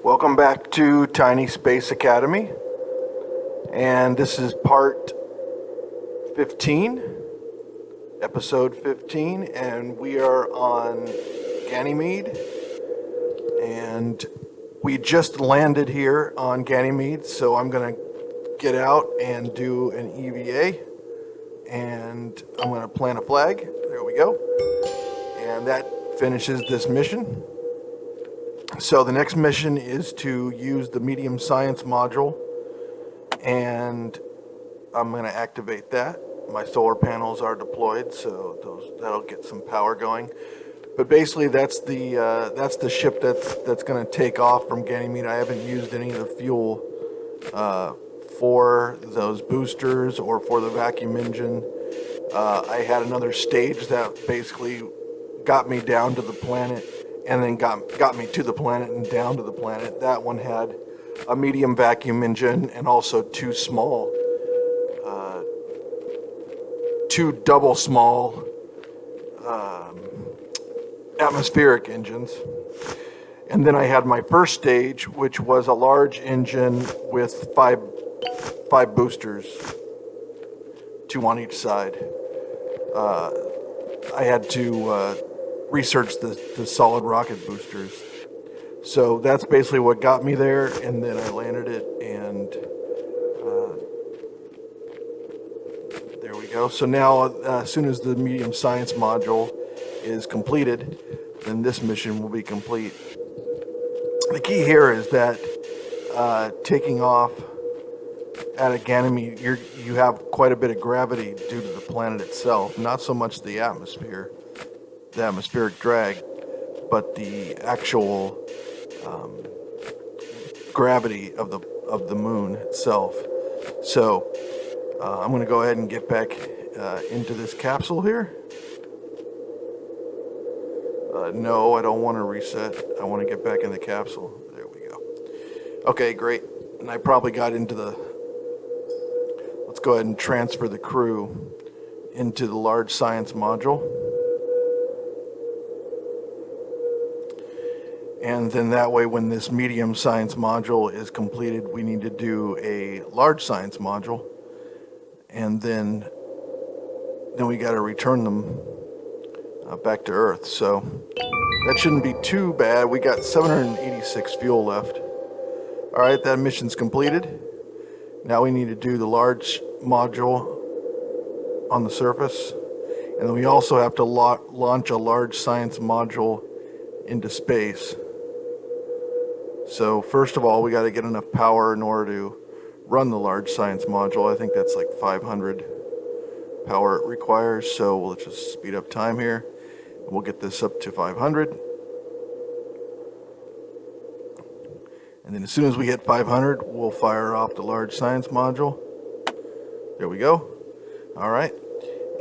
Welcome back to Tiny Space Academy, and this is part 15, episode 15, and we are on Ganymede, and we just landed here on Ganymede, so I'm going to get out and do an EVA, and I'm going to plant a flag. There we go, and that finishes this mission. So the next mission is to use the medium science module, and I'm going to activate that. My solar panels are deployed, so that'll get some power going. But basically, that's the ship that's going to take off from Ganymede. I haven't used any of the fuel for those boosters or for the vacuum engine. I had another stage that basically got me down to the planet, and then got me to the planet and down to the planet. That one had a medium vacuum engine and also two double small atmospheric engines. And then I had my first stage, which was a large engine with five boosters, two on each side. I had to research the solid rocket boosters. So that's basically what got me there, and then I landed it, and there we go. So now, as soon as the medium science module is completed, then this mission will be complete. The key here is that taking off out of Ganymede, you have quite a bit of gravity due to the planet itself, not so much the atmosphere, the atmospheric drag, but the actual gravity of the moon itself. So I'm going to go ahead and get back into this capsule here. No, I don't want to reset. I want to get back in the capsule. There we go. Okay, great. And I probably got into let's go ahead and transfer the crew into the large science module. And then that way, when this medium science module is completed, we need to do a large science module. And then we got to return them back to Earth. So that shouldn't be too bad. We got 786 fuel left. All right, that mission's completed. Now we need to do the large module on the surface. And then we also have to launch a large science module into space. So first of all, we got to get enough power in order to run the large science module. I think that's like 500 power it requires. So let's just speed up time here. We'll get this up to 500. And then as soon as we hit 500, we'll fire off the large science module. There we go. All right.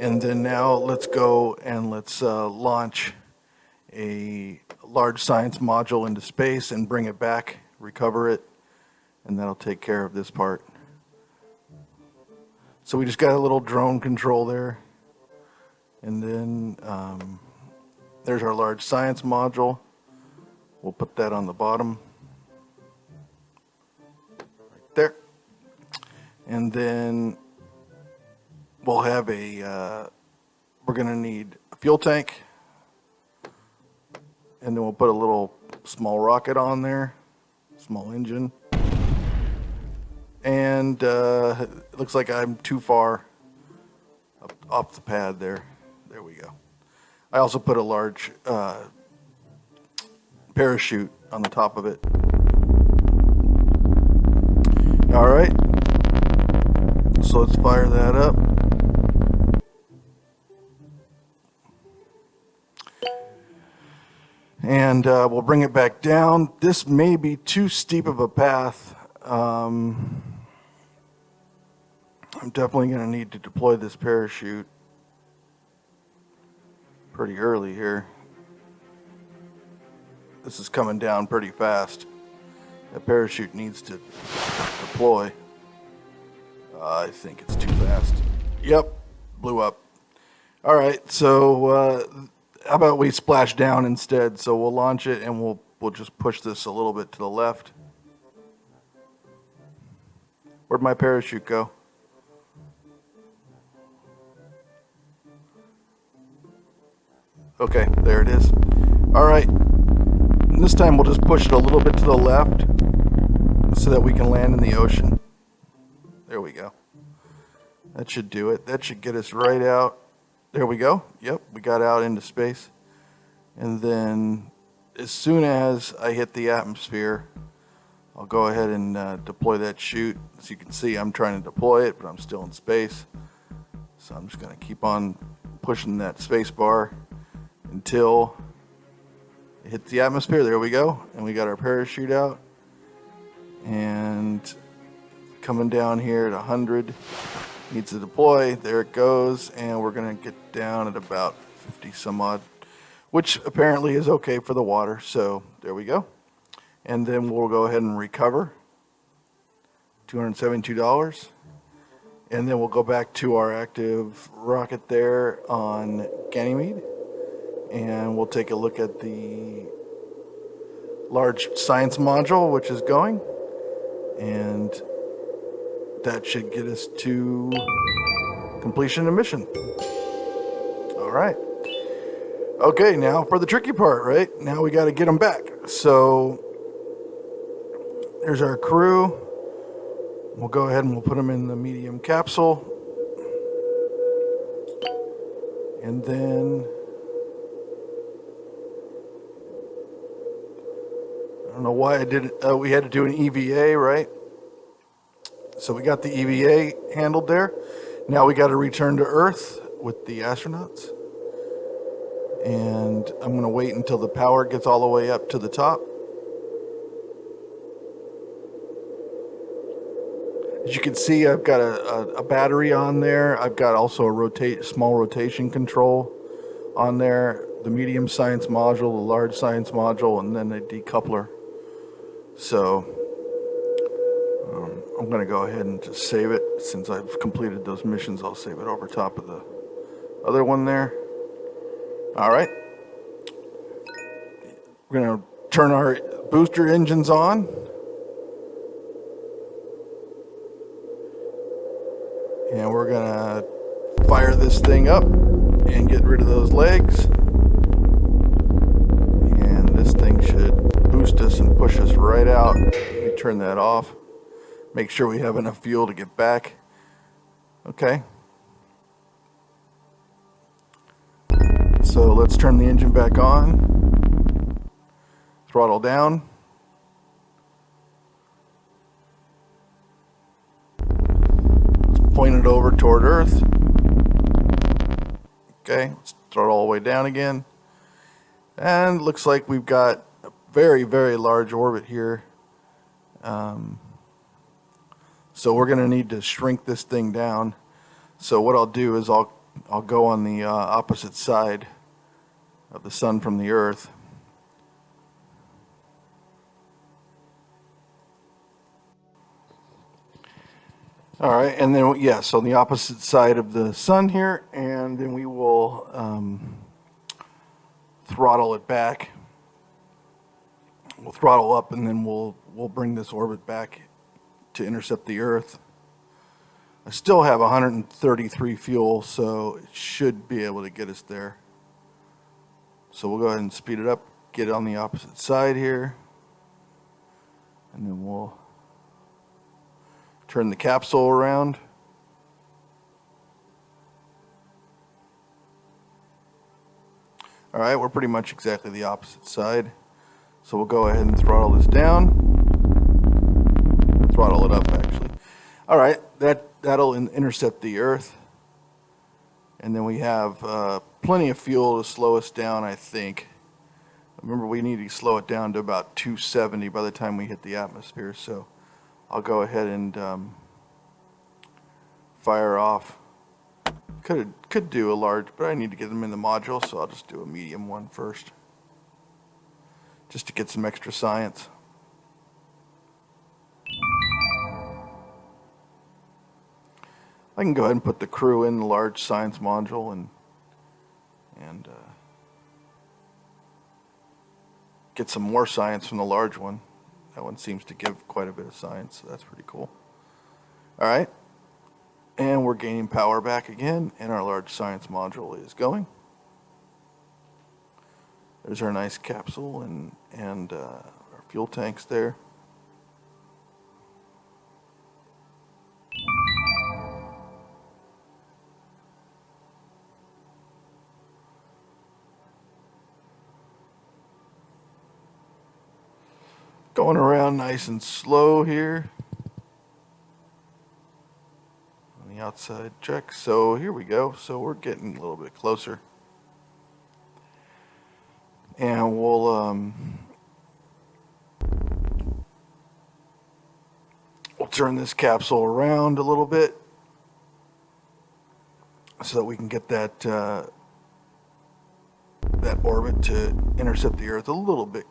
And then now let's go and let's launch a large science module into space and bring it back, recover it, and that'll take care of this part. So we just got a little drone control there, and then there's our large science module. We'll put that on the bottom right there, and then we'll have we're gonna need a fuel tank. And then we'll put a little small rocket on there, small engine. And it looks like I'm too far up off the pad there. There we go. I also put a large parachute on the top of it. All right. So let's fire that up. And we'll bring it back down. This may be too steep of a path. I'm definitely going to need to deploy this parachute pretty early here. This is coming down pretty fast. The parachute needs to deploy. I think it's too fast. Yep, blew up. All right, so how about we splash down instead? So we'll launch it and we'll we'll just push this a little bit to the left. Where'd my parachute go? Okay, there it is. All right, this time we'll just push it a little bit to the left so that we can land in the ocean. There we go. That should do it. That should get us right out. There we go. Yep, we got out into space. And then as soon as I hit the atmosphere, I'll go ahead and deploy that chute. As you can see, I'm trying to deploy it, but I'm still in space. So I'm just going to keep on pushing that space bar until it hits the atmosphere. There we go. And we got our parachute out. And coming down here at 100, needs to deploy. There it goes. And we're going to get down at about 50 some odd, which apparently is okay for the water. So there we go. And then we'll go ahead and recover $272. And then we'll go back to our active rocket there on Ganymede. And we'll take a look at the large science module, which is going. And that should get us to completion of mission. All right. Okay, now for the tricky part, right? Now we got to get them back. So there's our crew. We'll go ahead and we'll put them in the medium capsule. And then I don't know why I did it. We had to do an EVA, right? So we got the EVA handled there. Now we got to return to Earth with the astronauts. And I'm going to wait until the power gets all the way up to the top. As you can see, I've got a battery on there. I've got also a small rotation control on there. The medium science module, the large science module, and then a decoupler. So I'm going to go ahead and just save it. Since I've completed those missions, I'll save it over top of the other one there. All right. We're going to turn our booster engines on. And we're going to fire this thing up and get rid of those legs. And this thing should boost us and push us right out. Let me turn that off. Make sure we have enough fuel to get back. Okay. So let's turn the engine back on. Throttle down. Point it over toward Earth. Okay, let's throw it all the way down again. And looks like we've got a very, very large orbit here. So we're going to need to shrink this thing down. So what I'll do is I'll go on the opposite side of the sun from the Earth. All right, and then, yes, on the opposite side of the sun here, and then we will throttle it back. We'll throttle up, and then we'll bring this orbit back to intercept the Earth. I still have 133 fuel, so it should be able to get us there. So we'll go ahead and speed it up, get it on the opposite side here, and then we'll turn the capsule around. All right, we're pretty much exactly the opposite side. So we'll go ahead and throttle this down. Throttle it up, actually. All right, that'll intercept the Earth. And then we have plenty of fuel to slow us down, I think. Remember, we need to slow it down to about 270 by the time we hit the atmosphere. So I'll go ahead and fire off. Could do a large, but I need to get them in the module, so I'll just do a medium one first, just to get some extra science. I can go ahead and put the crew in the large science module and get some more science from the large one. That one seems to give quite a bit of science, so that's pretty cool. All right, and we're gaining power back again, and our large science module is going. There's our nice capsule and our fuel tanks there. Going around nice and slow here on the outside check. So here we go. So we're getting a little bit closer. And we'll turn this capsule around a little bit so that we can get that that orbit to intercept the Earth a little bit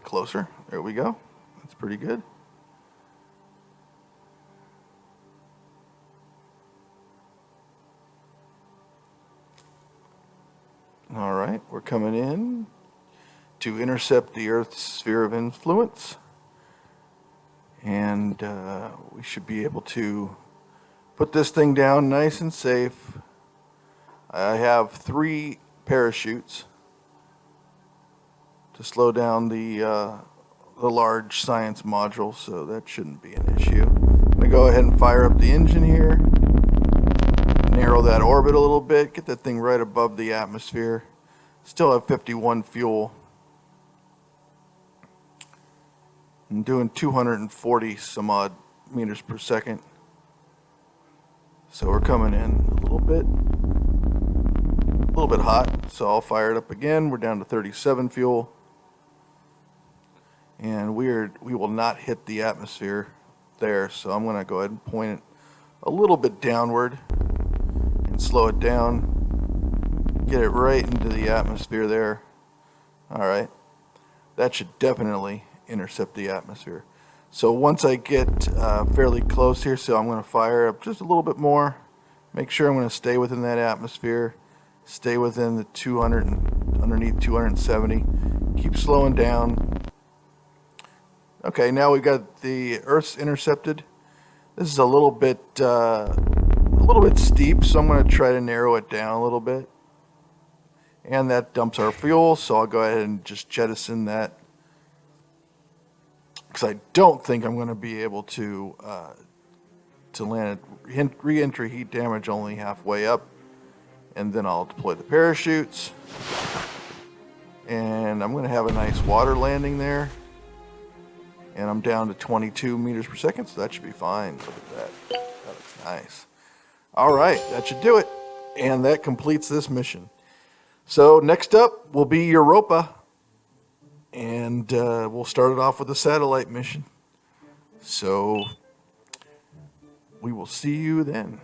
closer. There we go. That's pretty good. All right, we're coming in to intercept the Earth's sphere of influence, and we should be able to put this thing down nice and safe. I have 3 parachutes to slow down the large science module, so that shouldn't be an issue. I'm going to go ahead and fire up the engine here, narrow that orbit a little bit, get that thing right above the atmosphere. Still have 51 fuel. I'm doing 240 some odd meters per second. So we're coming in a little bit hot, so I'll fire it up again. We're down to 37 fuel. And we will not hit the atmosphere there, so I'm going to go ahead and point it a little bit downward and slow it down, get it right into the atmosphere there. All right, that should definitely intercept the atmosphere. So once I get fairly close here, so I'm going to fire up just a little bit more, make sure I'm going to stay within that atmosphere, stay within the 200 and underneath 270, keep slowing down. Okay, now we've got the Earth's intercepted. This is a little bit steep, so I'm going to try to narrow it down a little bit. And that dumps our fuel, so I'll go ahead and just jettison that, because I don't think I'm going to be able to land it. Re-entry heat damage only halfway up, and then I'll deploy the parachutes. And I'm going to have a nice water landing there. And I'm down to 22 meters per second, so that should be fine. Look at that. That looks nice. All right, that should do it. And that completes this mission. So next up will be Europa. And we'll start it off with a satellite mission. So we will see you then.